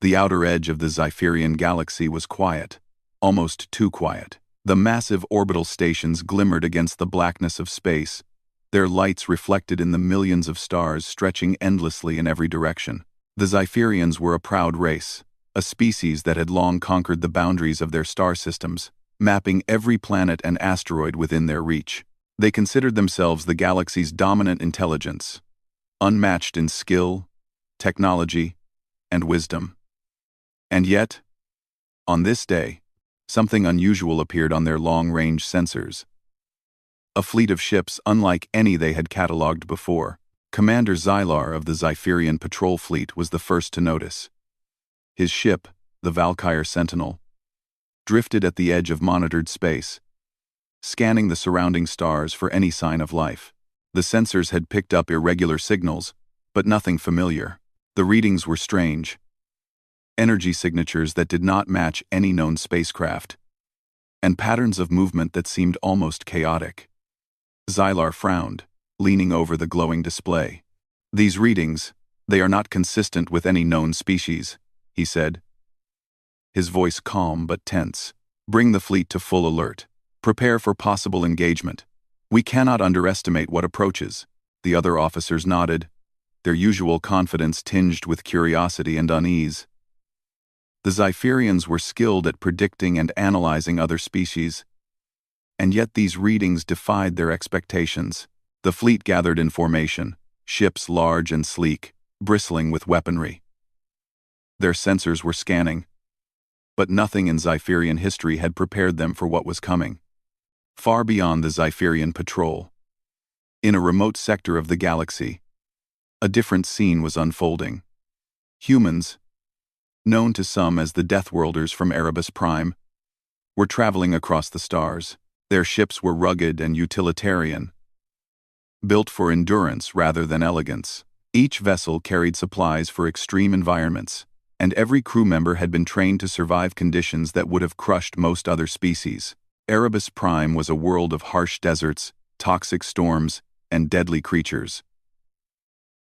The outer edge of the Xipherian galaxy was quiet, almost too quiet. The massive orbital stations glimmered against the blackness of space, their lights reflected in the millions of stars stretching endlessly in every direction. The Xipherians were a proud race, a species that had long conquered the boundaries of their star systems, mapping every planet and asteroid within their reach. They considered themselves the galaxy's dominant intelligence, unmatched in skill, technology, and wisdom. And yet, on this day, something unusual appeared on their long-range sensors. A fleet of ships unlike any they had catalogued before. Commander Xylar of the Xipherian patrol fleet was the first to notice. His ship, the Valkyr Sentinel, drifted at the edge of monitored space, scanning the surrounding stars for any sign of life. The sensors had picked up irregular signals, but nothing familiar. The readings were strange. Energy signatures that did not match any known spacecraft, and patterns of movement that seemed almost chaotic. Xylar frowned, leaning over the glowing display. "These readings, they are not consistent with any known species," he said, his voice calm but tense. "Bring the fleet to full alert. Prepare for possible engagement. We cannot underestimate what approaches." The other officers nodded, their usual confidence tinged with curiosity and unease. The Xipherians were skilled at predicting and analyzing other species, and yet these readings defied their expectations. The fleet gathered in formation, ships large and sleek, bristling with weaponry. Their sensors were scanning, but nothing in Xipherian history had prepared them for what was coming. Far beyond the Xipherian patrol, in a remote sector of the galaxy, a different scene was unfolding. Humans, known to some as the Deathworlders from Erebus Prime, were traveling across the stars. Their ships were rugged and utilitarian, built for endurance rather than elegance. Each vessel carried supplies for extreme environments, and every crew member had been trained to survive conditions that would have crushed most other species. Erebus Prime was a world of harsh deserts, toxic storms, and deadly creatures.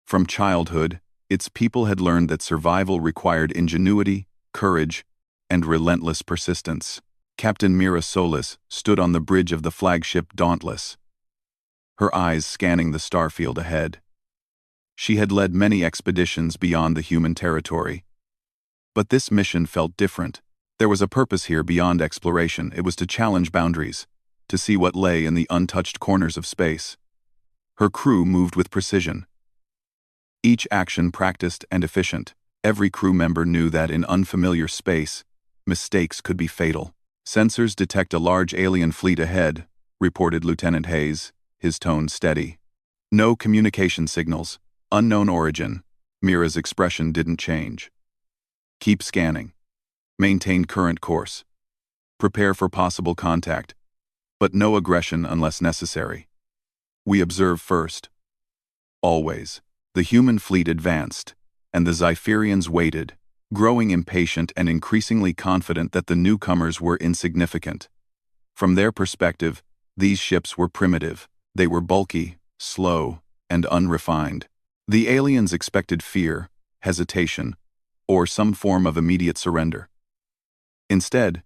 From childhood, its people had learned that survival required ingenuity, courage, and relentless persistence. Captain Mira Solis stood on the bridge of the flagship Dauntless, her eyes scanning the starfield ahead. She had led many expeditions beyond the human territory, but this mission felt different. There was a purpose here beyond exploration. It was to challenge boundaries, to see what lay in the untouched corners of space. Her crew moved with precision, each action practiced and efficient. Every crew member knew that in unfamiliar space, mistakes could be fatal. "Sensors detect a large alien fleet ahead," reported Lieutenant Hayes, his tone steady. "No communication signals, unknown origin." Mira's expression didn't change. "Keep scanning. Maintain current course. Prepare for possible contact, but no aggression unless necessary. We observe first. Always." The human fleet advanced, and the Xipherians waited, growing impatient and increasingly confident that the newcomers were insignificant. From their perspective, these ships were primitive. They were bulky, slow, and unrefined. The aliens expected fear, hesitation, or some form of immediate surrender. Instead,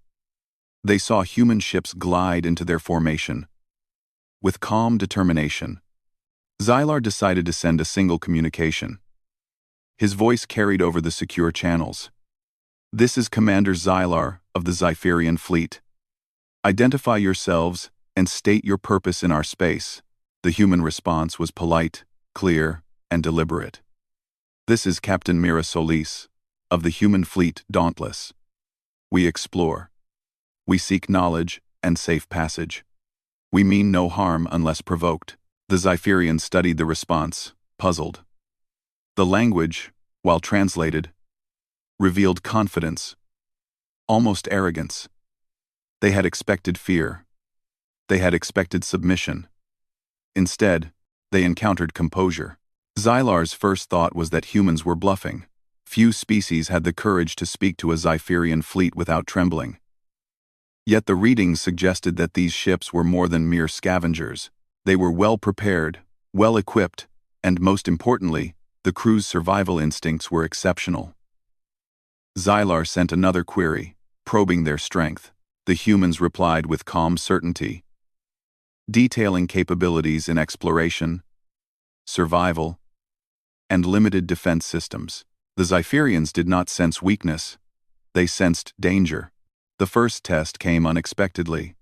they saw human ships glide into their formation with calm determination. Xylar decided to send a single communication. His voice carried over the secure channels. "This is Commander Xylar of the Xipherian fleet. Identify yourselves and state your purpose in our space." The human response was polite, clear, and deliberate. "This is Captain Mira Solis of the human fleet Dauntless. We explore. We seek knowledge and safe passage. We mean no harm unless provoked." The Xipherians studied the response, puzzled. The language, while translated, revealed confidence, almost arrogance. They had expected fear. They had expected submission. Instead, they encountered composure. Xylar's first thought was that humans were bluffing. Few species had the courage to speak to a Xipherian fleet without trembling. Yet the readings suggested that these ships were more than mere scavengers. They were well prepared, well equipped, and most importantly, the crew's survival instincts were exceptional. Xylar sent another query, probing their strength. The humans replied with calm certainty, detailing capabilities in exploration, survival, and limited defense systems. The Xipherians did not sense weakness, they sensed danger. The first test came unexpectedly.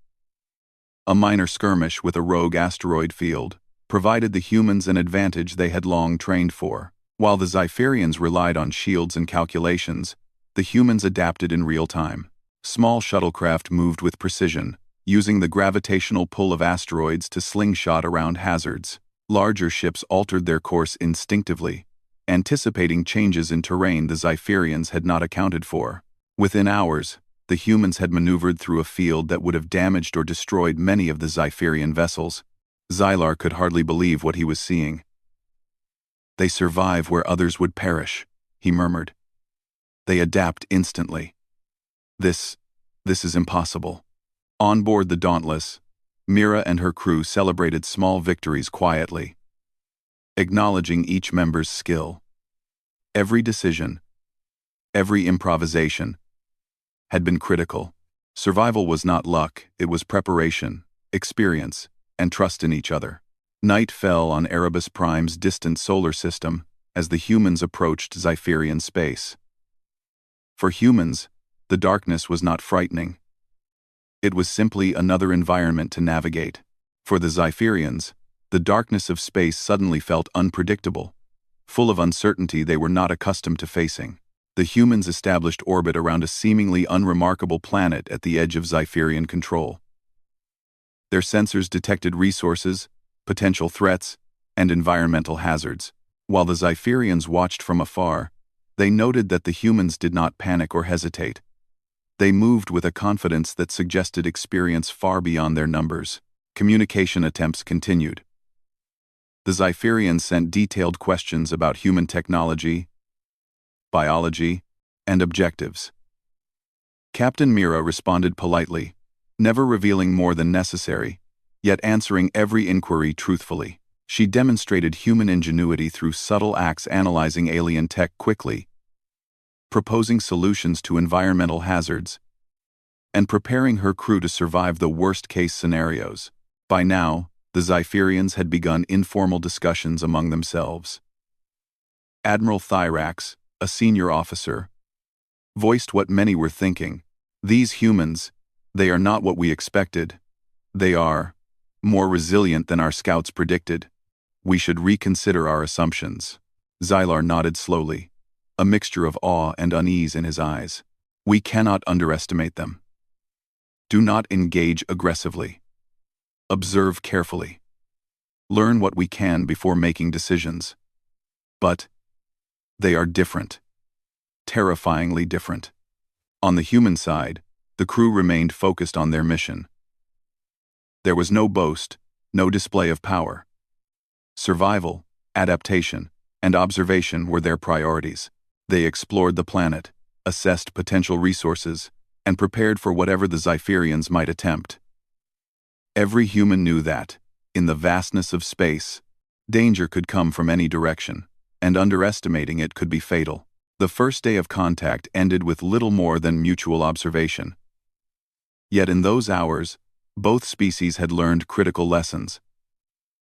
A minor skirmish with a rogue asteroid field provided the humans an advantage they had long trained for. While the Xipherians relied on shields and calculations, the humans adapted in real time. Small shuttlecraft moved with precision, using the gravitational pull of asteroids to slingshot around hazards. Larger ships altered their course instinctively, anticipating changes in terrain the Xipherians had not accounted for. Within hours, the humans had maneuvered through a field that would have damaged or destroyed many of the Xipherian vessels. Xylar could hardly believe what he was seeing. "They survive where others would perish," he murmured. "They adapt instantly. This is impossible." On board the Dauntless, Mira and her crew celebrated small victories quietly, acknowledging each member's skill. Every decision, every improvisation, had been critical. Survival was not luck, it was preparation, experience, and trust in each other. Night fell on Erebus Prime's distant solar system as the humans approached Xipherian space. For humans, the darkness was not frightening. It was simply another environment to navigate. For the Xipherians, the darkness of space suddenly felt unpredictable, full of uncertainty they were not accustomed to facing. The humans established orbit around a seemingly unremarkable planet at the edge of Xipherian control. Their sensors detected resources, potential threats, and environmental hazards. While the Xipherians watched from afar, they noted that the humans did not panic or hesitate. They moved with a confidence that suggested experience far beyond their numbers. Communication attempts continued. The Xipherians sent detailed questions about human technology, biology, and objectives. Captain Mira responded politely, never revealing more than necessary, yet answering every inquiry truthfully. She demonstrated human ingenuity through subtle acts analyzing alien tech quickly, proposing solutions to environmental hazards, and preparing her crew to survive the worst-case scenarios. By now, the Xipherians had begun informal discussions among themselves. Admiral Thyrax, a senior officer, voiced what many were thinking. "These humans, they are not what we expected. They are more resilient than our scouts predicted. We should reconsider our assumptions." Xylar nodded slowly, a mixture of awe and unease in his eyes. "We cannot underestimate them. Do not engage aggressively. Observe carefully. Learn what we can before making decisions. But they are different. Terrifyingly different." On the human side, the crew remained focused on their mission. There was no boast, no display of power. Survival, adaptation, and observation were their priorities. They explored the planet, assessed potential resources, and prepared for whatever the Xipherians might attempt. Every human knew that, in the vastness of space, danger could come from any direction, and underestimating it could be fatal. The first day of contact ended with little more than mutual observation. Yet in those hours, both species had learned critical lessons.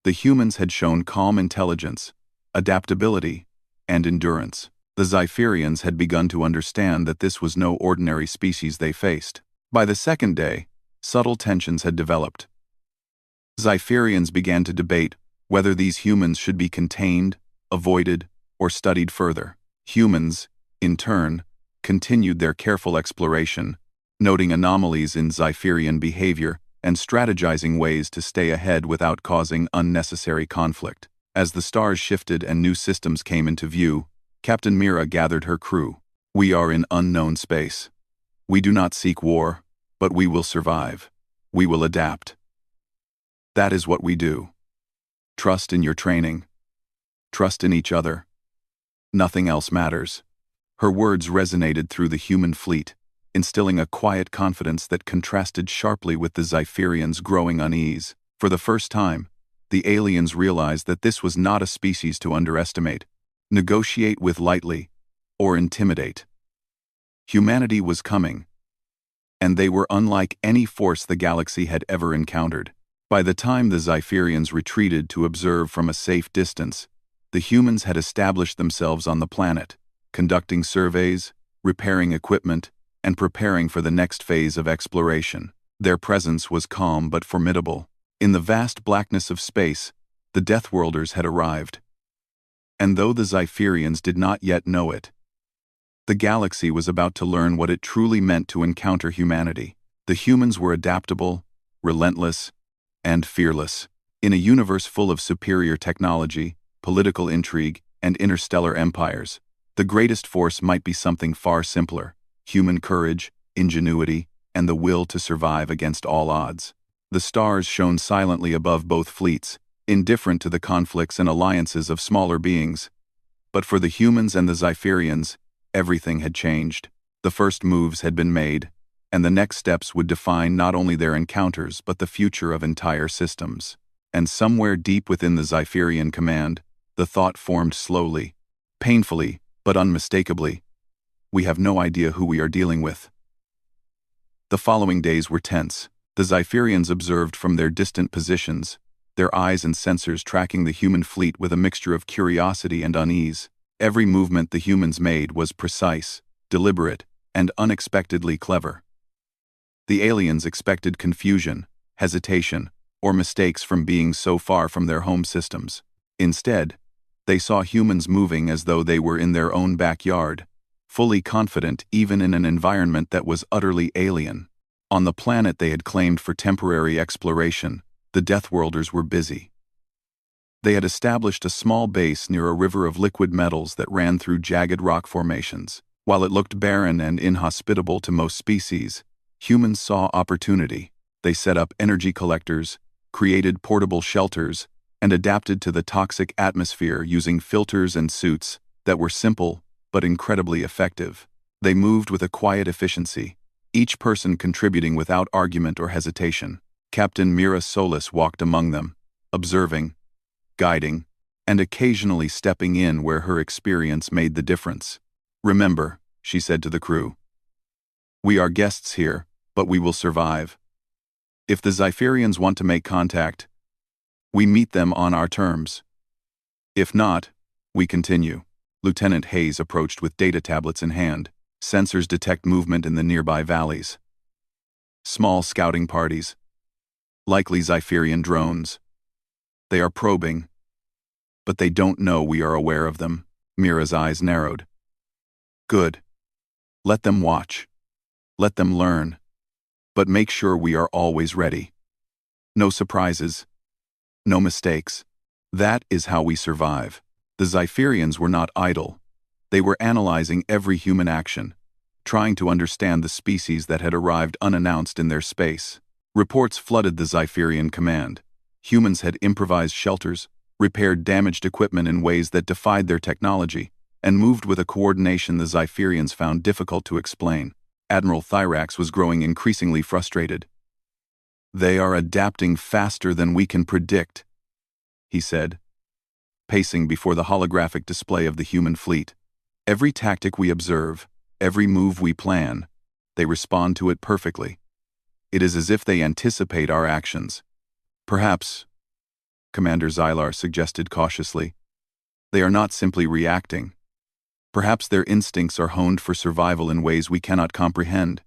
The humans had shown calm intelligence, adaptability, and endurance. The Xipherians had begun to understand that this was no ordinary species they faced. By the second day, subtle tensions had developed. Xipherians began to debate whether these humans should be contained, avoided, or studied further. Humans, in turn, continued their careful exploration, noting anomalies in Xipherian behavior and strategizing ways to stay ahead without causing unnecessary conflict. As the stars shifted and new systems came into view, Captain Mira gathered her crew. "We are in unknown space. We do not seek war, but we will survive. We will adapt. That is what we do. Trust in your training. Trust in each other. Nothing else matters." Her words resonated through the human fleet, instilling a quiet confidence that contrasted sharply with the Xipherians' growing unease. For the first time, the aliens realized that this was not a species to underestimate, negotiate with lightly, or intimidate. Humanity was coming, and they were unlike any force the galaxy had ever encountered. By the time the Xipherians retreated to observe from a safe distance, the humans had established themselves on the planet, conducting surveys, repairing equipment, and preparing for the next phase of exploration. Their presence was calm but formidable. In the vast blackness of space, the Deathworlders had arrived. And though the Xipherians did not yet know it, the galaxy was about to learn what it truly meant to encounter humanity. The humans were adaptable, relentless, and fearless. In a universe full of superior technology, political intrigue, and interstellar empires, the greatest force might be something far simpler: human courage, ingenuity, and the will to survive against all odds. The stars shone silently above both fleets, indifferent to the conflicts and alliances of smaller beings. But for the humans and the Xipherians, everything had changed. The first moves had been made, and the next steps would define not only their encounters but the future of entire systems. And somewhere deep within the Xipherian command, the thought formed slowly, painfully, but unmistakably: we have no idea who we are dealing with. The following days were tense. The Xipherians observed from their distant positions, their eyes and sensors tracking the human fleet with a mixture of curiosity and unease. Every movement the humans made was precise, deliberate, and unexpectedly clever. The aliens expected confusion, hesitation, or mistakes from being so far from their home systems. Instead, they saw humans moving as though they were in their own backyard, fully confident even in an environment that was utterly alien. On the planet they had claimed for temporary exploration, the Deathworlders were busy. They had established a small base near a river of liquid metals that ran through jagged rock formations. While it looked barren and inhospitable to most species, humans saw opportunity. They set up energy collectors, created portable shelters, and adapted to the toxic atmosphere using filters and suits that were simple but incredibly effective. They moved with a quiet efficiency, each person contributing without argument or hesitation. Captain Mira Solis walked among them, observing, guiding, and occasionally stepping in where her experience made the difference. "Remember," she said to the crew, "we are guests here, but we will survive. If the Xipherians want to make contact, we meet them on our terms. If not, we continue." Lieutenant Hayes approached with data tablets in hand. Sensors detect movement in the nearby valleys. Small scouting parties. Likely Xipherian drones. They are probing, but they don't know we are aware of them. Mira's eyes narrowed. "Good. Let them watch. Let them learn. But make sure we are always ready. No surprises. No mistakes. That is how we survive." The Xipherians were not idle. They were analyzing every human action, trying to understand the species that had arrived unannounced in their space. Reports flooded the Xipherian command. Humans had improvised shelters, repaired damaged equipment in ways that defied their technology, and moved with a coordination the Xipherians found difficult to explain. Admiral Thyrax was growing increasingly frustrated. "They are adapting faster than we can predict," he said, pacing before the holographic display of the human fleet. "Every tactic we observe, every move we plan, they respond to it perfectly. It is as if they anticipate our actions. Perhaps," Commander Xylar suggested cautiously, "they are not simply reacting. Perhaps their instincts are honed for survival in ways we cannot comprehend.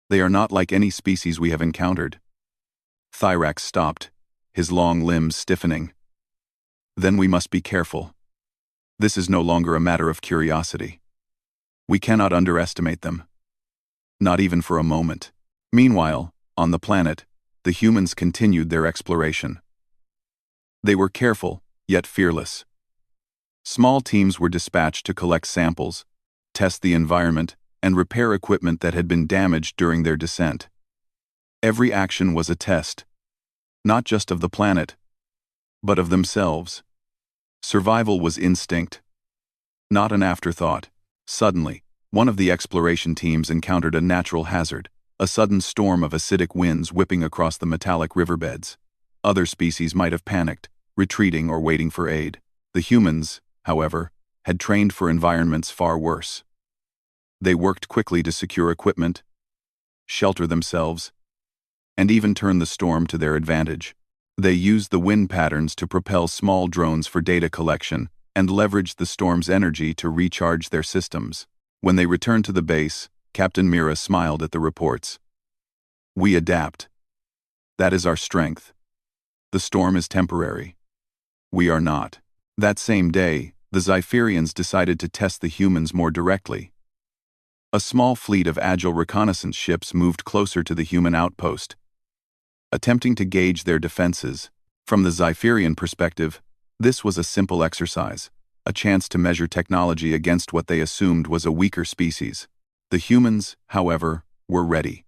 They are not like any species we have encountered." Thyrax stopped, his long limbs stiffening. "Then we must be careful. This is no longer a matter of curiosity. We cannot underestimate them. Not even for a moment." Meanwhile, on the planet, the humans continued their exploration. They were careful, yet fearless. Small teams were dispatched to collect samples, test the environment, and repair equipment that had been damaged during their descent. Every action was a test, not just of the planet, but of themselves. Survival was instinct, not an afterthought. Suddenly, one of the exploration teams encountered a natural hazard, a sudden storm of acidic winds whipping across the metallic riverbeds. Other species might have panicked, retreating or waiting for aid. The humans, however, had trained for environments far worse. They worked quickly to secure equipment, shelter themselves, and even turn the storm to their advantage. They used the wind patterns to propel small drones for data collection and leveraged the storm's energy to recharge their systems. When they returned to the base, Captain Mira smiled at the reports. "We adapt. That is our strength. The storm is temporary. We are not." That same day, the Xipherians decided to test the humans more directly. A small fleet of agile reconnaissance ships moved closer to the human outpost, attempting to gauge their defenses. From the Xipherian perspective, this was a simple exercise, a chance to measure technology against what they assumed was a weaker species. The humans, however, were ready.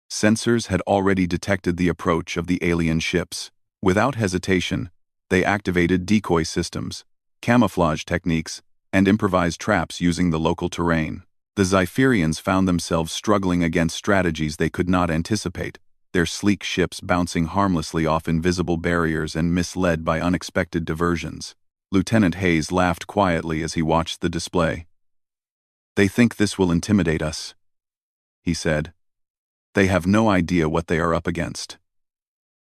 Sensors had already detected the approach of the alien ships. Without hesitation, they activated decoy systems, camouflage techniques, and improvised traps using the local terrain. The Xipherians found themselves struggling against strategies they could not anticipate, their sleek ships bouncing harmlessly off invisible barriers and misled by unexpected diversions. Lieutenant Hayes laughed quietly as he watched the display. "They think this will intimidate us," he said. "They have no idea what they are up against."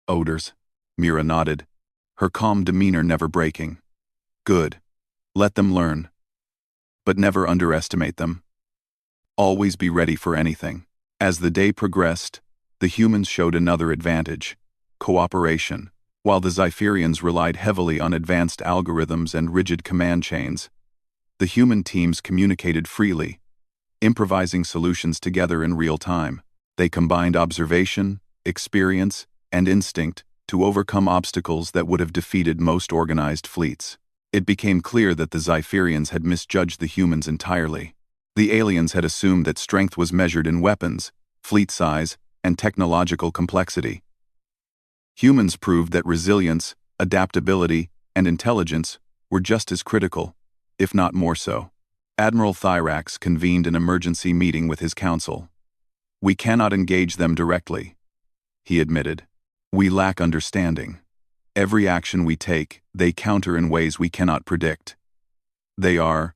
"Odors," Mira nodded, her calm demeanor never breaking. "Good. Let them learn. But never underestimate them. Always be ready for anything." As the day progressed, the humans showed another advantage: cooperation. While the Xipherians relied heavily on advanced algorithms and rigid command chains, the human teams communicated freely, improvising solutions together in real time. They combined observation, experience, and instinct to overcome obstacles that would have defeated most organized fleets. It became clear that the Xipherians had misjudged the humans entirely. The aliens had assumed that strength was measured in weapons, fleet size, and technological complexity. Humans proved that resilience, adaptability, and intelligence were just as critical, if not more so. Admiral Thyrax convened an emergency meeting with his council. "We cannot engage them directly," he admitted. "We lack understanding. Every action we take, they counter in ways we cannot predict. They are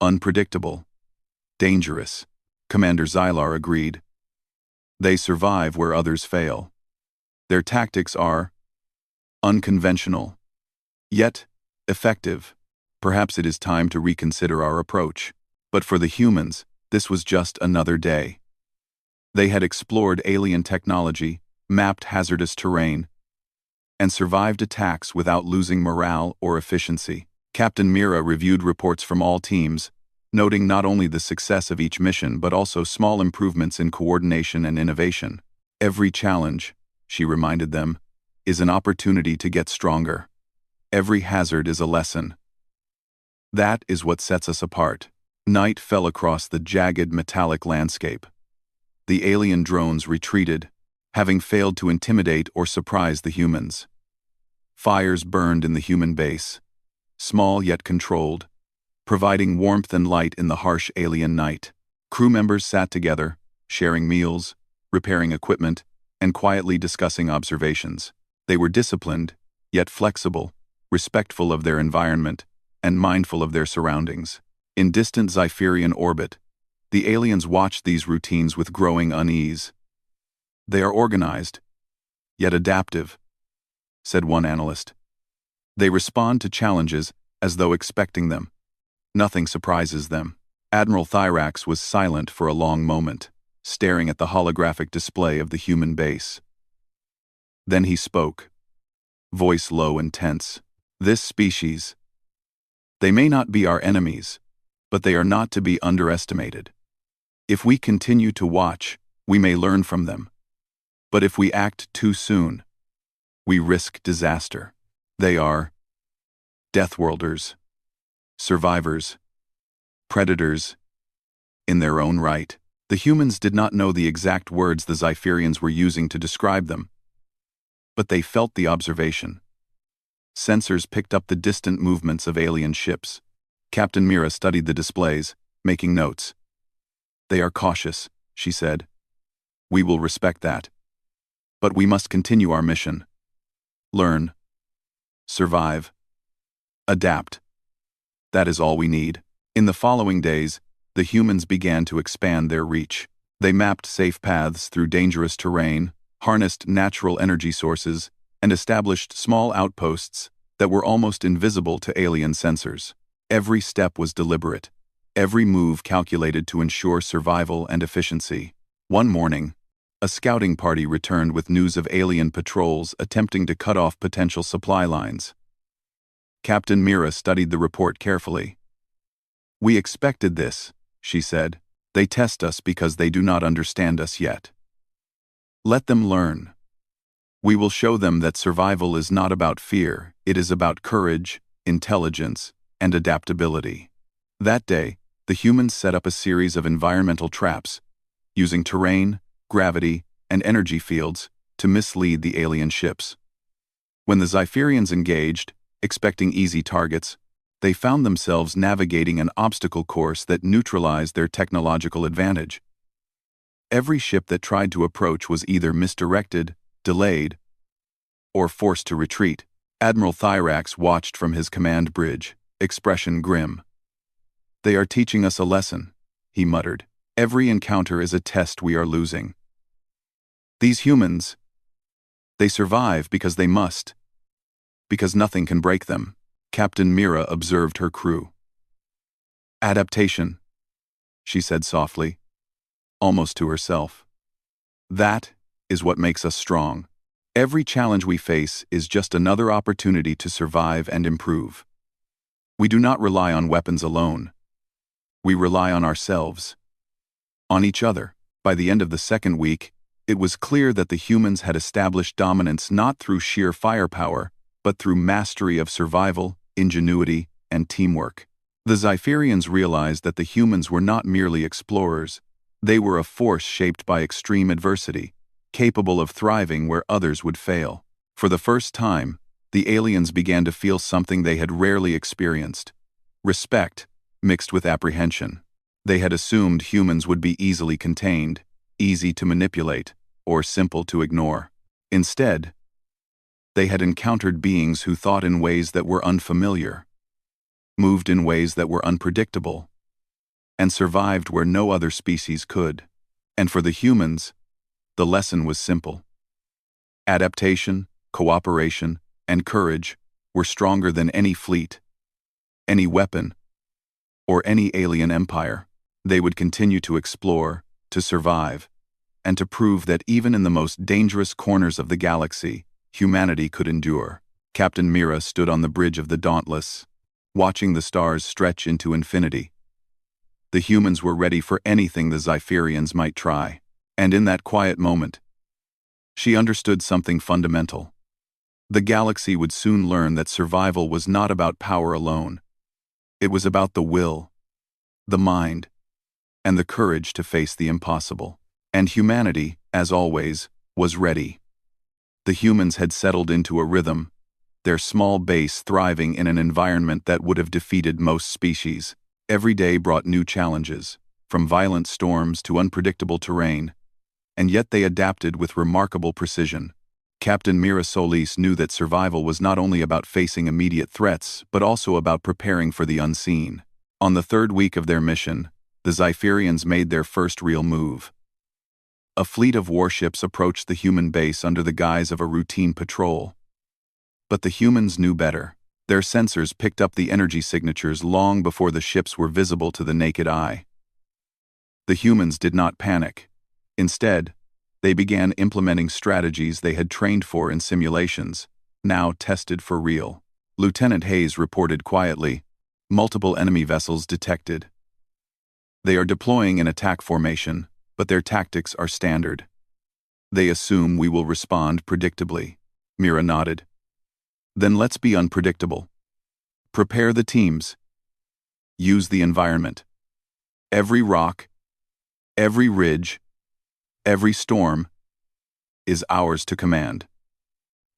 unpredictable, dangerous." Commander Xylar agreed. "They survive where others fail. Their tactics are unconventional, yet effective. Perhaps it is time to reconsider our approach." But for the humans, this was just another day. They had explored alien technology, mapped hazardous terrain, and survived attacks without losing morale or efficiency. Captain Mira reviewed reports from all teams, noting not only the success of each mission but also small improvements in coordination and innovation. "Every challenge," she reminded them, "is an opportunity to get stronger. Every hazard is a lesson. That is what sets us apart." Night fell across the jagged metallic landscape. The alien drones retreated, having failed to intimidate or surprise the humans. Fires burned in the human base, small yet controlled, providing warmth and light in the harsh alien night. Crew members sat together, sharing meals, repairing equipment, and quietly discussing observations. They were disciplined, yet flexible, respectful of their environment, and mindful of their surroundings. In distant Xipherian orbit, the aliens watched these routines with growing unease. "They are organized, yet adaptive," said one analyst. "They respond to challenges as though expecting them. Nothing surprises them." Admiral Thyrax was silent for a long moment, staring at the holographic display of the human base. Then he spoke, voice low and tense. "This species, they may not be our enemies, but they are not to be underestimated. If we continue to watch, we may learn from them. But if we act too soon, we risk disaster. They are Deathworlders, survivors, predators, in their own right." The humans did not know the exact words the Xipherians were using to describe them, but they felt the observation. Sensors picked up the distant movements of alien ships. Captain Mira studied the displays, making notes. "They are cautious," she said. "We will respect that. But we must continue our mission. Learn. Survive. Adapt. That is all we need." In the following days, the humans began to expand their reach. They mapped safe paths through dangerous terrain, harnessed natural energy sources, and established small outposts that were almost invisible to alien sensors. Every step was deliberate, every move calculated to ensure survival and efficiency. One morning, a scouting party returned with news of alien patrols attempting to cut off potential supply lines. Captain Mira studied the report carefully. "We expected this," she said. "They test us because they do not understand us yet. Let them learn. We will show them that survival is not about fear, it is about courage, intelligence, and adaptability." That day, the humans set up a series of environmental traps, using terrain, gravity, and energy fields to mislead the alien ships. When the Xipherians engaged, expecting easy targets, they found themselves navigating an obstacle course that neutralized their technological advantage. Every ship that tried to approach was either misdirected, delayed, or forced to retreat. Admiral Thyrax watched from his command bridge, expression grim. "They are teaching us a lesson," he muttered. "Every encounter is a test we are losing. These humans, they survive because they must, because nothing can break them." Captain Mira observed her crew. "Adaptation," she said softly, almost to herself. "That is what makes us strong. Every challenge we face is just another opportunity to survive and improve. We do not rely on weapons alone. We rely on ourselves, on each other." By the end of the second week, it was clear that the humans had established dominance not through sheer firepower, but through mastery of survival, ingenuity, and teamwork. The Xipherians realized that the humans were not merely explorers. They were a force shaped by extreme adversity, capable of thriving where others would fail. For the first time, the aliens began to feel something they had rarely experienced: respect, mixed with apprehension. They had assumed humans would be easily contained, easy to manipulate, or simple to ignore. Instead, they had encountered beings who thought in ways that were unfamiliar, moved in ways that were unpredictable, and survived where no other species could. And for the humans, the lesson was simple. Adaptation, cooperation, and courage were stronger than any fleet, any weapon, or any alien empire. They would continue to explore, to survive, and to prove that even in the most dangerous corners of the galaxy, humanity could endure. Captain Mira stood on the bridge of the Dauntless, watching the stars stretch into infinity. The humans were ready for anything the Xipherians might try. And in that quiet moment, she understood something fundamental. The galaxy would soon learn that survival was not about power alone. It was about the will, the mind, and the courage to face the impossible. And humanity, as always, was ready. The humans had settled into a rhythm, their small base thriving in an environment that would have defeated most species. Every day brought new challenges, from violent storms to unpredictable terrain, and yet they adapted with remarkable precision. Captain Mira Solis knew that survival was not only about facing immediate threats, but also about preparing for the unseen. On the third week of their mission, the Xipherians made their first real move. A fleet of warships approached the human base under the guise of a routine patrol. But the humans knew better. Their sensors picked up the energy signatures long before the ships were visible to the naked eye. The humans did not panic. Instead, they began implementing strategies they had trained for in simulations, now tested for real. Lieutenant Hayes reported quietly, "Multiple enemy vessels detected. They are deploying in attack formation, but their tactics are standard. They assume we will respond predictably." Mira nodded. "Then let's be unpredictable. Prepare the teams. Use the environment. Every rock, every ridge, every storm is ours to command."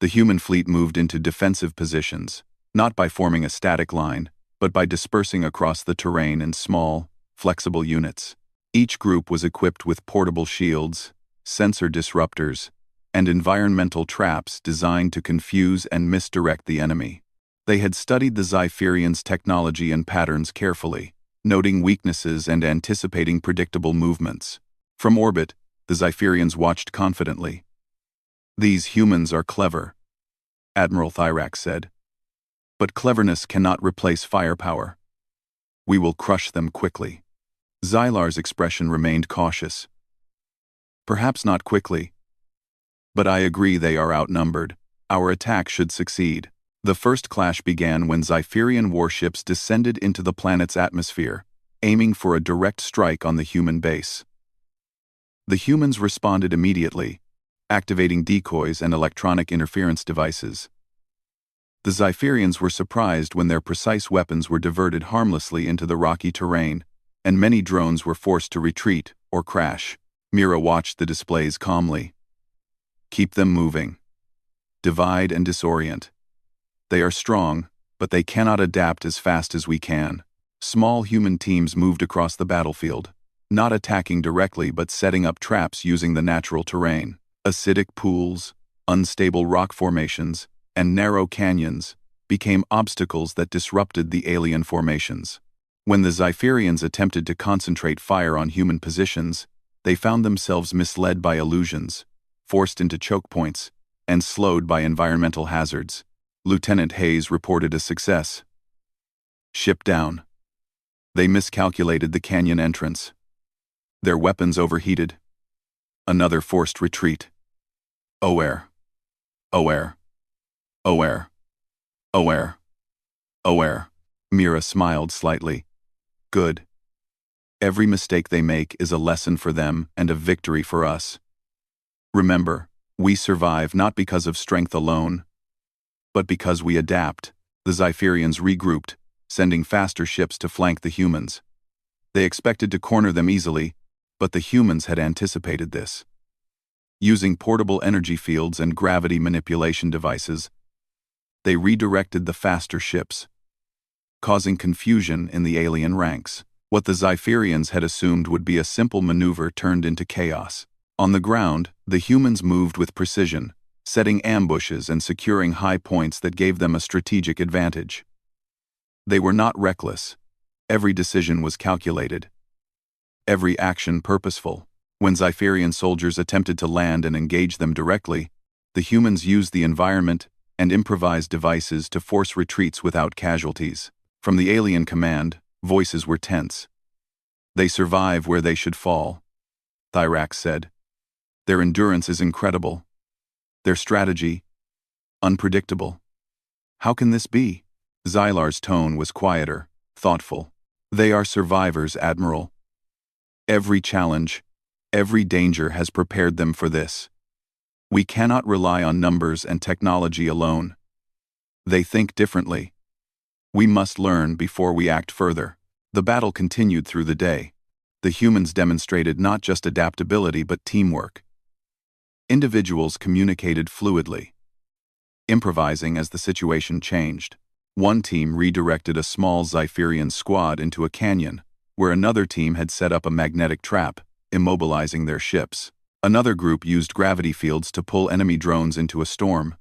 The human fleet moved into defensive positions, not by forming a static line, but by dispersing across the terrain in small, flexible units. Each group was equipped with portable shields, sensor disruptors, and environmental traps designed to confuse and misdirect the enemy. They had studied the Xipherians' technology and patterns carefully, noting weaknesses and anticipating predictable movements. From orbit, the Xipherians watched confidently. "These humans are clever," Admiral Thyrax said. "But cleverness cannot replace firepower. We will crush them quickly." Xylar's expression remained cautious. "Perhaps not quickly. But I agree they are outnumbered. Our attack should succeed." The first clash began when Xipherian warships descended into the planet's atmosphere, aiming for a direct strike on the human base. The humans responded immediately, activating decoys and electronic interference devices. The Xipherians were surprised when their precise weapons were diverted harmlessly into the rocky terrain, and many drones were forced to retreat or crash. Mira watched the displays calmly. "Keep them moving. Divide and disorient. They are strong, but they cannot adapt as fast as we can." Small human teams moved across the battlefield, not attacking directly but setting up traps using the natural terrain. Acidic pools, unstable rock formations, and narrow canyons became obstacles that disrupted the alien formations. When the Xipherians attempted to concentrate fire on human positions, they found themselves misled by illusions, forced into choke points, and slowed by environmental hazards. Lieutenant Hayes reported a success. "Ship down." They miscalculated the canyon entrance. Their weapons overheated. Another forced retreat. "Aware. Aware. Aware. Aware. Aware." Mira smiled slightly. "Good. Every mistake they make is a lesson for them and a victory for us. Remember, we survive not because of strength alone, but because we adapt." The Xipherians regrouped, sending faster ships to flank the humans. They expected to corner them easily, but the humans had anticipated this. Using portable energy fields and gravity manipulation devices, they redirected the faster ships, causing confusion in the alien ranks. What the Xipherians had assumed would be a simple maneuver turned into chaos. On the ground, the humans moved with precision, setting ambushes and securing high points that gave them a strategic advantage. They were not reckless. Every decision was calculated. Every action purposeful. When Xipherian soldiers attempted to land and engage them directly, the humans used the environment and improvised devices to force retreats without casualties. From the alien command, voices were tense. "They survive where they should fall," Thyrax said. "Their endurance is incredible. Their strategy, unpredictable." "How can this be?" Xylar's tone was quieter, thoughtful. "They are survivors, Admiral. Every challenge, every danger has prepared them for this. We cannot rely on numbers and technology alone. They think differently. We must learn before we act further." The battle continued through the day. The humans demonstrated not just adaptability but teamwork. Individuals communicated fluidly, improvising as the situation changed. One team redirected a small Xipherian squad into a canyon, where another team had set up a magnetic trap, immobilizing their ships. Another group used gravity fields to pull enemy drones into a storm,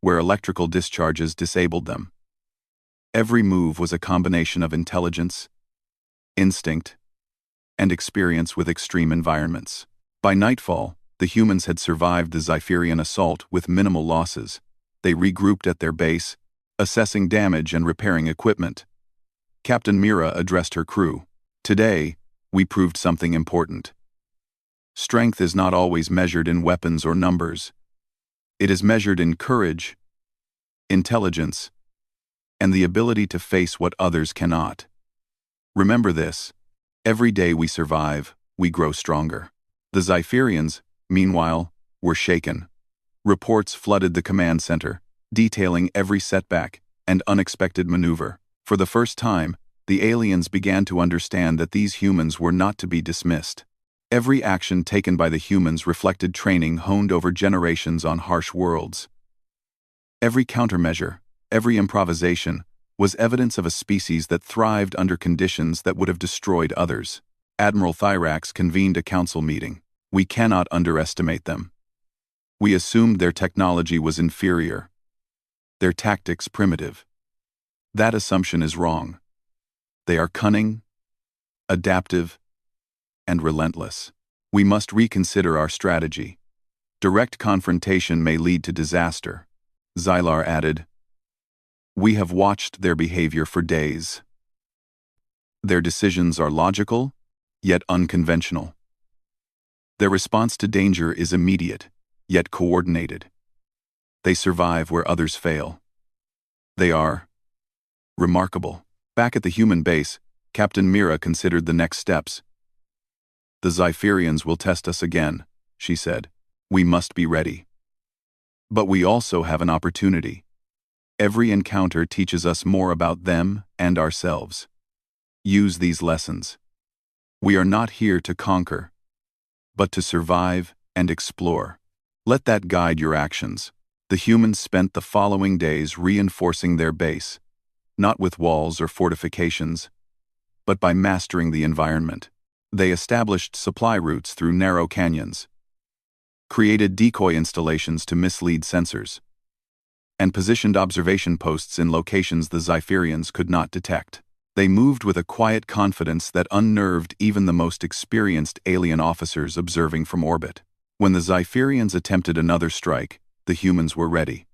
where electrical discharges disabled them. Every move was a combination of intelligence, instinct, and experience with extreme environments. By nightfall, the humans had survived the Xipherian assault with minimal losses. They regrouped at their base, assessing damage and repairing equipment. Captain Mira addressed her crew. "Today, we proved something important. Strength is not always measured in weapons or numbers. It is measured in courage, intelligence, and the ability to face what others cannot. Remember this: every day we survive, we grow stronger." The Xipherians, meanwhile, were shaken. Reports flooded the command center, detailing every setback and unexpected maneuver. For the first time, the aliens began to understand that these humans were not to be dismissed. Every action taken by the humans reflected training honed over generations on harsh worlds. Every countermeasure, every improvisation, was evidence of a species that thrived under conditions that would have destroyed others. Admiral Thyrax convened a council meeting. "We cannot underestimate them. We assumed their technology was inferior, their tactics primitive. That assumption is wrong. They are cunning, adaptive, and relentless. We must reconsider our strategy. Direct confrontation may lead to disaster, Xylar added. We have watched their behavior for days. Their decisions are logical, yet unconventional. Their response to danger is immediate, yet coordinated. They survive where others fail. They are remarkable. Back at the human base, Captain Mira considered the next steps. The Zypherians will test us again, she said. We must be ready. But we also have an opportunity. Every encounter teaches us more about them and ourselves. Use these lessons. We are not here to conquer, but to survive and explore. Let that guide your actions. The humans spent the following days reinforcing their base, not with walls or fortifications, but by mastering the environment. They established supply routes through narrow canyons, created decoy installations to mislead sensors, and positioned observation posts in locations the Zypherians could not detect. They moved with a quiet confidence that unnerved even the most experienced alien officers observing from orbit. When the Zypherians attempted another strike, the humans were ready.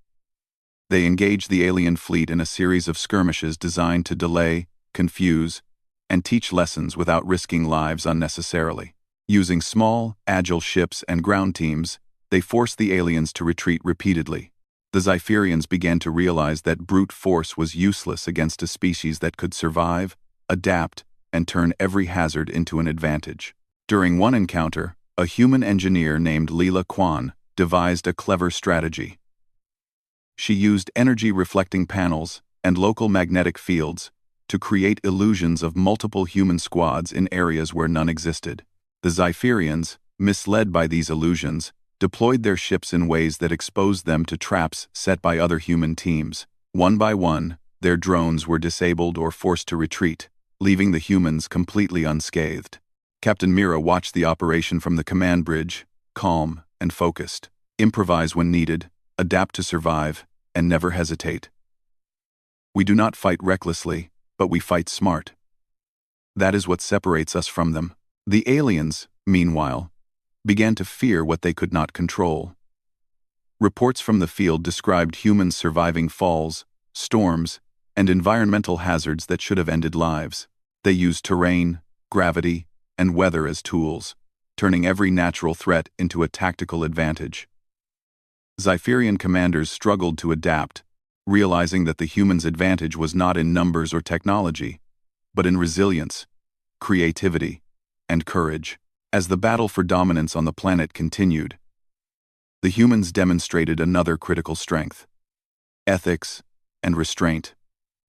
They engaged the alien fleet in a series of skirmishes designed to delay, confuse, and teach lessons without risking lives unnecessarily. Using small, agile ships and ground teams, they forced the aliens to retreat repeatedly. The Zypherians began to realize that brute force was useless against a species that could survive, adapt, and turn every hazard into an advantage. During one encounter, a human engineer named Leela Kwan devised a clever strategy. She used energy-reflecting panels and local magnetic fields to create illusions of multiple human squads in areas where none existed. The Zypherians, misled by these illusions, deployed their ships in ways that exposed them to traps set by other human teams. One by one, their drones were disabled or forced to retreat, leaving the humans completely unscathed. Captain Mira watched the operation from the command bridge, calm and focused. Improvise when needed, adapt to survive, and never hesitate. We do not fight recklessly, but we fight smart. That is what separates us from them. The aliens, meanwhile, began to fear what they could not control. Reports from the field described humans surviving falls, storms, and environmental hazards that should have ended lives. They used terrain, gravity, and weather as tools, turning every natural threat into a tactical advantage. Zypherian commanders struggled to adapt, realizing that the humans' advantage was not in numbers or technology, but in resilience, creativity, and courage. As the battle for dominance on the planet continued, the humans demonstrated another critical strength: ethics and restraint.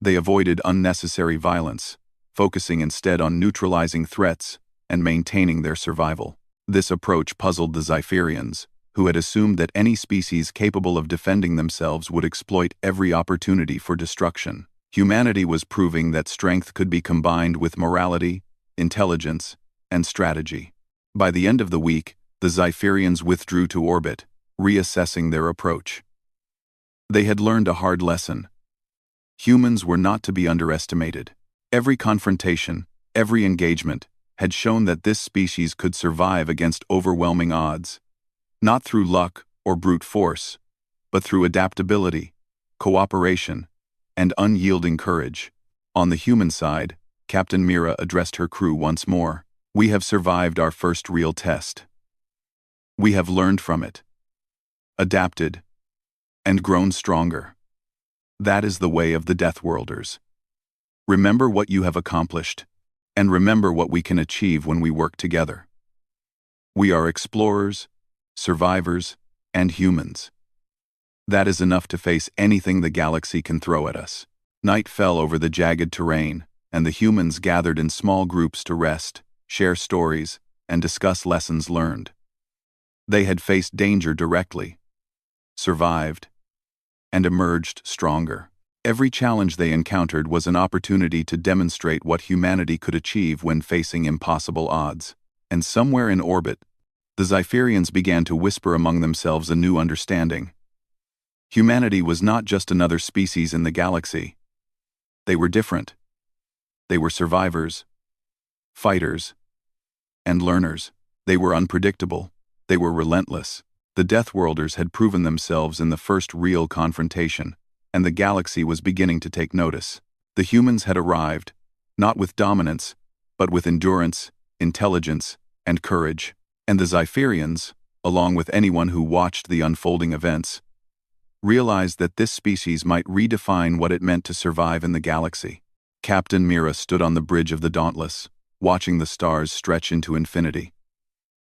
They avoided unnecessary violence, focusing instead on neutralizing threats and maintaining their survival. This approach puzzled the Zypherians, who had assumed that any species capable of defending themselves would exploit every opportunity for destruction. Humanity was proving that strength could be combined with morality, intelligence, and strategy. By the end of the week, the Zypherians withdrew to orbit, reassessing their approach. They had learned a hard lesson. Humans were not to be underestimated. Every confrontation, every engagement, had shown that this species could survive against overwhelming odds, not through luck or brute force, but through adaptability, cooperation, and unyielding courage. On the human side, Captain Mira addressed her crew once more. We have survived our first real test. We have learned from it, adapted, and grown stronger. That is the way of the Deathworlders. Remember what you have accomplished, and remember what we can achieve when we work together. We are explorers, survivors, and humans. That is enough to face anything the galaxy can throw at us. Night fell over the jagged terrain, and the humans gathered in small groups to rest, share stories, and discuss lessons learned. They had faced danger directly, survived, and emerged stronger. Every challenge they encountered was an opportunity to demonstrate what humanity could achieve when facing impossible odds. And somewhere in orbit, the Zypherians began to whisper among themselves a new understanding. Humanity was not just another species in the galaxy. They were different. They were survivors, fighters, and learners. They were unpredictable. They were relentless. The Deathworlders had proven themselves in the first real confrontation, and the galaxy was beginning to take notice. The humans had arrived, not with dominance, but with endurance, intelligence, and courage. And the Xipherians, along with anyone who watched the unfolding events, realized that this species might redefine what it meant to survive in the galaxy. Captain Mira stood on the bridge of the Dauntless, watching the stars stretch into infinity.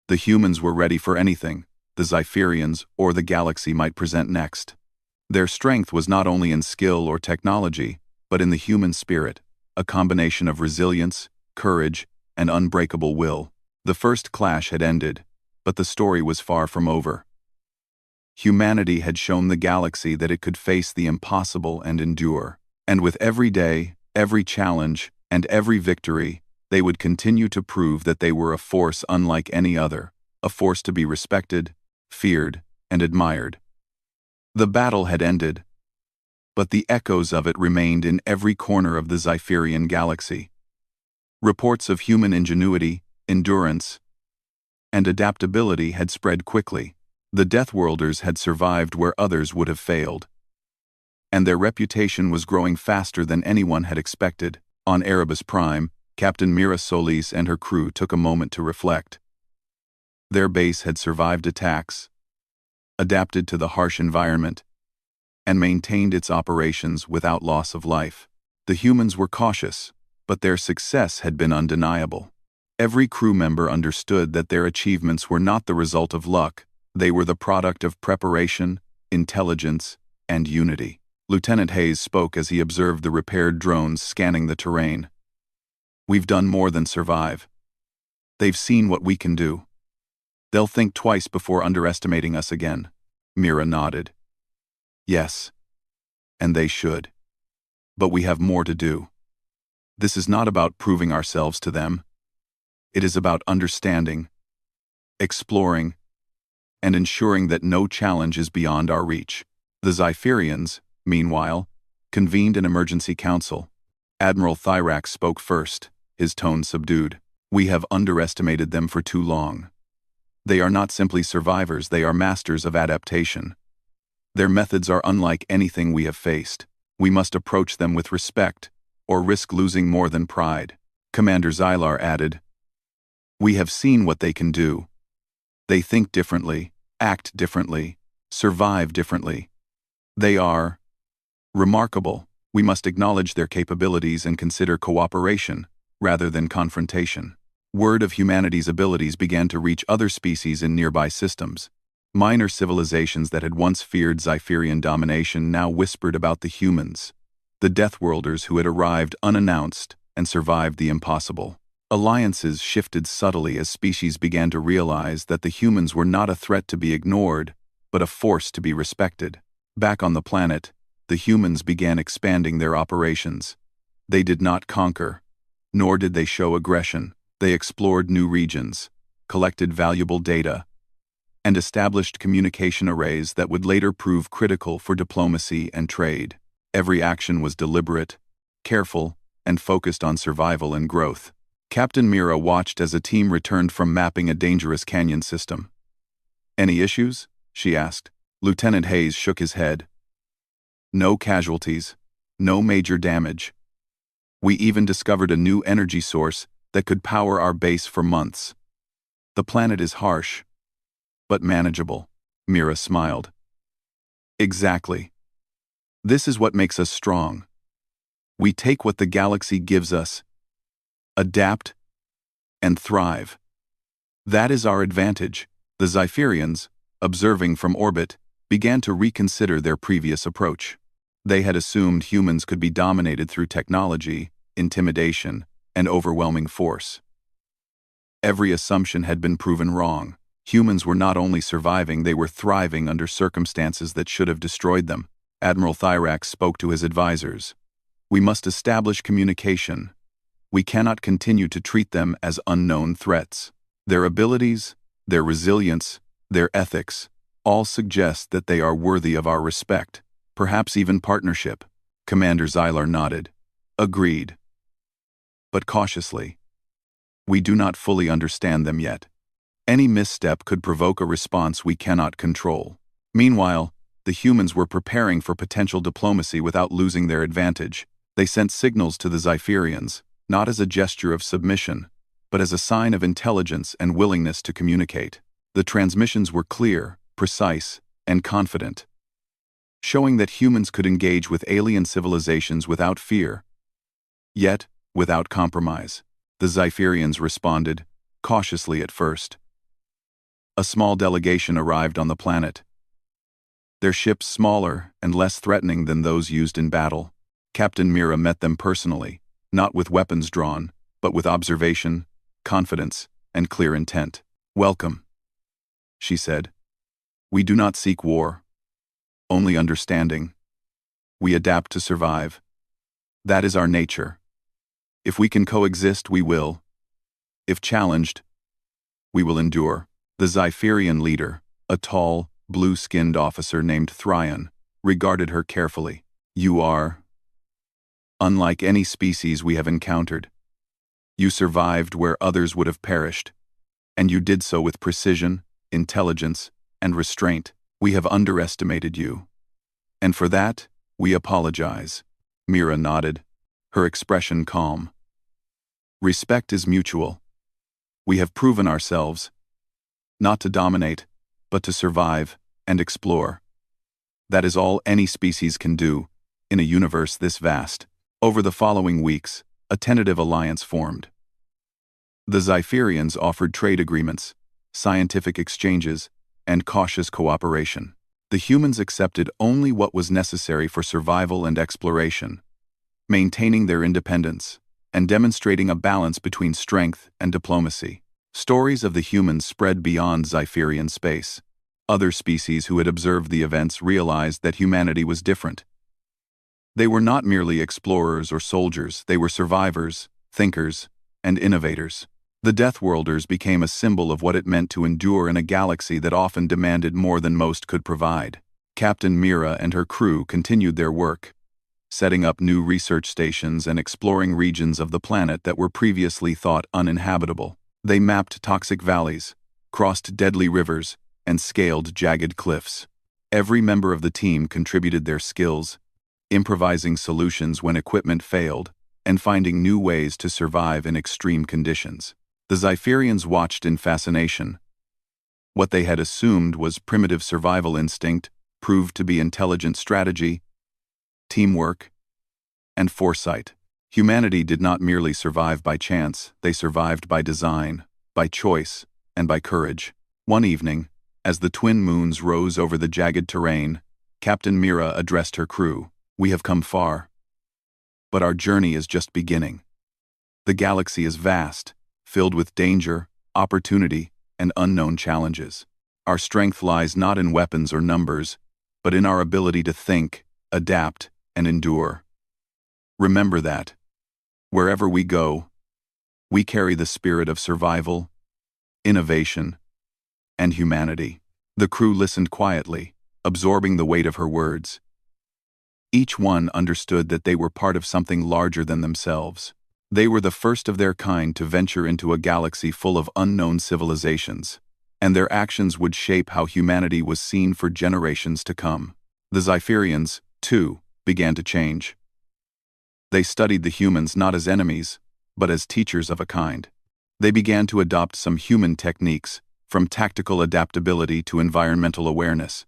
The humans were ready for anything the Xipherians or the galaxy might present next. Their strength was not only in skill or technology, but in the human spirit, a combination of resilience, courage, and unbreakable will. The first clash had ended, but the story was far from over. Humanity had shown the galaxy that it could face the impossible and endure. And with every day, every challenge, and every victory, they would continue to prove that they were a force unlike any other, a force to be respected, feared, and admired. The battle had ended, but the echoes of it remained in every corner of the Xipherian galaxy. Reports of human ingenuity, endurance, and adaptability had spread quickly. The Deathworlders had survived where others would have failed, and their reputation was growing faster than anyone had expected. On Erebus Prime, Captain Mira Solis and her crew took a moment to reflect. Their base had survived attacks, adapted to the harsh environment, and maintained its operations without loss of life. The humans were cautious, but their success had been undeniable. Every crew member understood that their achievements were not the result of luck. They were the product of preparation, intelligence, and unity. Lieutenant Hayes spoke as he observed the repaired drones scanning the terrain. "We've done more than survive. They've seen what we can do. They'll think twice before underestimating us again." Mira nodded. "Yes, and they should. But we have more to do. This is not about proving ourselves to them. It is about understanding, exploring, and ensuring that no challenge is beyond our reach." The Xipherians, meanwhile, convened an emergency council. Admiral Thyrax spoke first, his tone subdued. "We have underestimated them for too long. They are not simply survivors, they are masters of adaptation. Their methods are unlike anything we have faced. We must approach them with respect, or risk losing more than pride." Commander Xylar added, "We have seen what they can do. They think differently, act differently, survive differently. They are remarkable. We must acknowledge their capabilities and consider cooperation, rather than confrontation." Word of humanity's abilities began to reach other species in nearby systems. Minor civilizations that had once feared Xipherian domination now whispered about the humans, the Deathworlders who had arrived unannounced and survived the impossible. Alliances shifted subtly as species began to realize that the humans were not a threat to be ignored, but a force to be respected. Back on the planet, the humans began expanding their operations. They did not conquer, nor did they show aggression. They explored new regions, collected valuable data, and established communication arrays that would later prove critical for diplomacy and trade. Every action was deliberate, careful, and focused on survival and growth. Captain Mira watched as a team returned from mapping a dangerous canyon system. "Any issues?" she asked. Lieutenant Hayes shook his head. "No casualties, no major damage. We even discovered a new energy source that could power our base for months. The planet is harsh, but manageable." Mira smiled. "Exactly. This is what makes us strong. We take what the galaxy gives us, adapt, and thrive. That is our advantage." The Xipherians, observing from orbit, began to reconsider their previous approach. They had assumed humans could be dominated through technology, intimidation, and overwhelming force. Every assumption had been proven wrong. Humans were not only surviving, they were thriving under circumstances that should have destroyed them. Admiral Thyrax spoke to his advisors. "We must establish communication. We cannot continue to treat them as unknown threats. Their abilities, their resilience, their ethics, all suggest that they are worthy of our respect, perhaps even partnership." Commander Xylar nodded. "Agreed. But cautiously. We do not fully understand them yet. Any misstep could provoke a response we cannot control. Meanwhile, the humans were preparing for potential diplomacy without losing their advantage. They sent signals to the Xipherians, not as a gesture of submission, but as a sign of intelligence and willingness to communicate. The transmissions were clear, precise, and confident, showing that humans could engage with alien civilizations without fear, yet without compromise. The Xipherians responded, cautiously at first. A small delegation arrived on the planet. Their ships smaller and less threatening than those used in battle. Captain Mira met them personally, not with weapons drawn, but with observation, confidence, and clear intent. "Welcome," she said. "We do not seek war, only understanding. We adapt to survive. That is our nature. If we can coexist, we will. If challenged, we will endure." The Xipherian leader, a tall, blue-skinned officer named Thryon, regarded her carefully. "You are unlike any species we have encountered. You survived where others would have perished, and you did so with precision, intelligence, and restraint. We have underestimated you, and for that, we apologize." Mira nodded, her expression calm. "Respect is mutual. We have proven ourselves, not to dominate, but to survive and explore. That is all any species can do in a universe this vast." Over the following weeks, a tentative alliance formed. The Xipherians offered trade agreements, scientific exchanges, and cautious cooperation. The humans accepted only what was necessary for survival and exploration, maintaining their independence and demonstrating a balance between strength and diplomacy. Stories of the humans spread beyond Xipherian space. Other species who had observed the events realized that humanity was different. They were not merely explorers or soldiers, they were survivors, thinkers, and innovators. The Deathworlders became a symbol of what it meant to endure in a galaxy that often demanded more than most could provide. Captain Mira and her crew continued their work, setting up new research stations and exploring regions of the planet that were previously thought uninhabitable. They mapped toxic valleys, crossed deadly rivers, and scaled jagged cliffs. Every member of the team contributed their skills, improvising solutions when equipment failed, and finding new ways to survive in extreme conditions. The Xipherians watched in fascination. What they had assumed was primitive survival instinct proved to be intelligent strategy, teamwork, and foresight. Humanity did not merely survive by chance, they survived by design, by choice, and by courage. One evening, as the twin moons rose over the jagged terrain, Captain Mira addressed her crew. "We have come far, but our journey is just beginning. The galaxy is vast, filled with danger, opportunity, and unknown challenges. Our strength lies not in weapons or numbers, but in our ability to think, adapt, and endure. Remember that, wherever we go, we carry the spirit of survival, innovation, and humanity." The crew listened quietly, absorbing the weight of her words. Each one understood that they were part of something larger than themselves. They were the first of their kind to venture into a galaxy full of unknown civilizations, and their actions would shape how humanity was seen for generations to come. The Xipherians, too, began to change. They studied the humans not as enemies, but as teachers of a kind. They began to adopt some human techniques, from tactical adaptability to environmental awareness.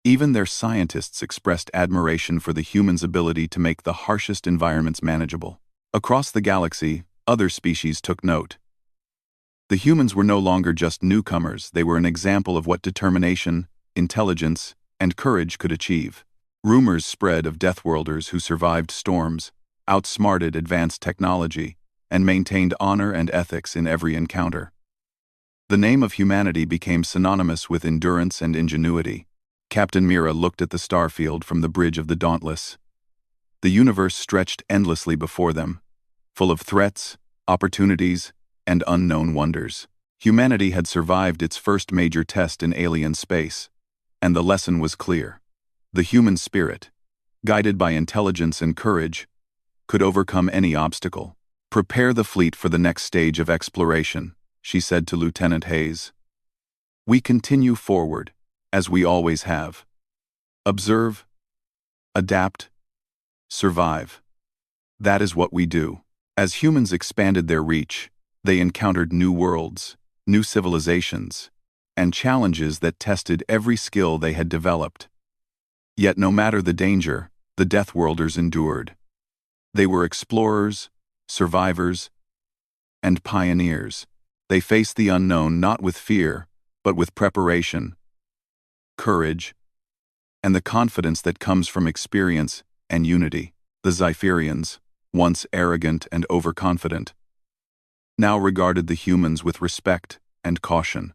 Even their scientists expressed admiration for the humans' ability to make the harshest environments manageable. Across the galaxy, other species took note. The humans were no longer just newcomers, they were an example of what determination, intelligence, and courage could achieve. Rumors spread of Deathworlders who survived storms, outsmarted advanced technology, and maintained honor and ethics in every encounter. The name of humanity became synonymous with endurance and ingenuity. Captain Mira looked at the starfield from the bridge of the Dauntless. The universe stretched endlessly before them, full of threats, opportunities, and unknown wonders. Humanity had survived its first major test in alien space, and the lesson was clear. The human spirit, guided by intelligence and courage, could overcome any obstacle. "Prepare the fleet for the next stage of exploration," she said to Lieutenant Hayes. "We continue forward, as we always have. Observe, adapt, survive. That is what we do." As humans expanded their reach, they encountered new worlds, new civilizations, and challenges that tested every skill they had developed. Yet no matter the danger, the Deathworlders endured. They were explorers, survivors, and pioneers. They faced the unknown not with fear, but with preparation, courage, and the confidence that comes from experience and unity. The Xipherians, once arrogant and overconfident, now regarded the humans with respect and caution.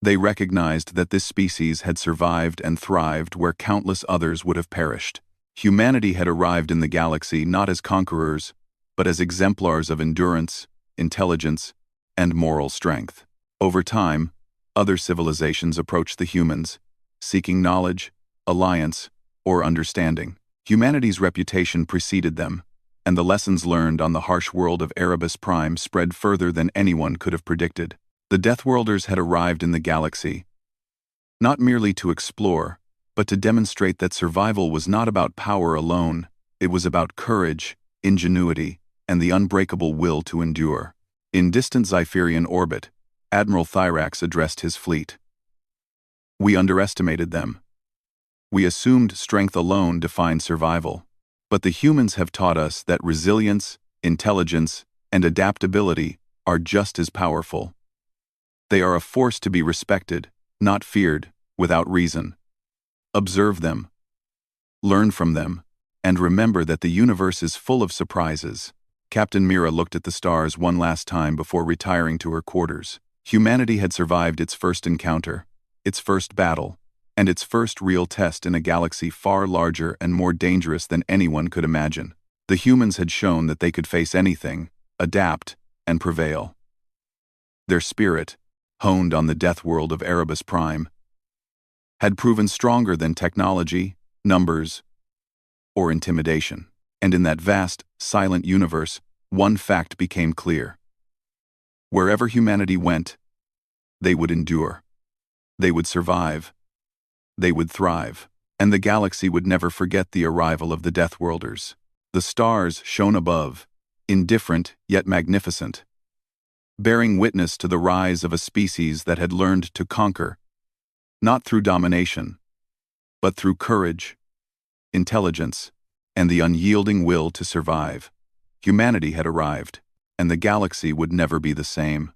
They recognized that this species had survived and thrived where countless others would have perished. Humanity had arrived in the galaxy not as conquerors, but as exemplars of endurance, intelligence, and moral strength. Over time, other civilizations approached the humans, seeking knowledge, alliance, or understanding. Humanity's reputation preceded them, and the lessons learned on the harsh world of Erebus Prime spread further than anyone could have predicted. The Deathworlders had arrived in the galaxy, not merely to explore, but to demonstrate that survival was not about power alone. It was about courage, ingenuity, and the unbreakable will to endure. In distant Xipherian orbit, Admiral Thyrax addressed his fleet. "We underestimated them. We assumed strength alone defined survival. But the humans have taught us that resilience, intelligence, and adaptability are just as powerful. They are a force to be respected, not feared, without reason. Observe them, learn from them, and remember that the universe is full of surprises." Captain Mira looked at the stars one last time before retiring to her quarters. Humanity had survived its first encounter, its first battle, and its first real test in a galaxy far larger and more dangerous than anyone could imagine. The humans had shown that they could face anything, adapt, and prevail. Their spirit, honed on the death world of Erebus Prime, had proven stronger than technology, numbers, or intimidation. And in that vast, silent universe, one fact became clear. Wherever humanity went, they would endure. They would survive. They would thrive, and the galaxy would never forget the arrival of the Deathworlders. The stars shone above, indifferent yet magnificent, bearing witness to the rise of a species that had learned to conquer, not through domination, but through courage, intelligence, and the unyielding will to survive. Humanity had arrived, and the galaxy would never be the same.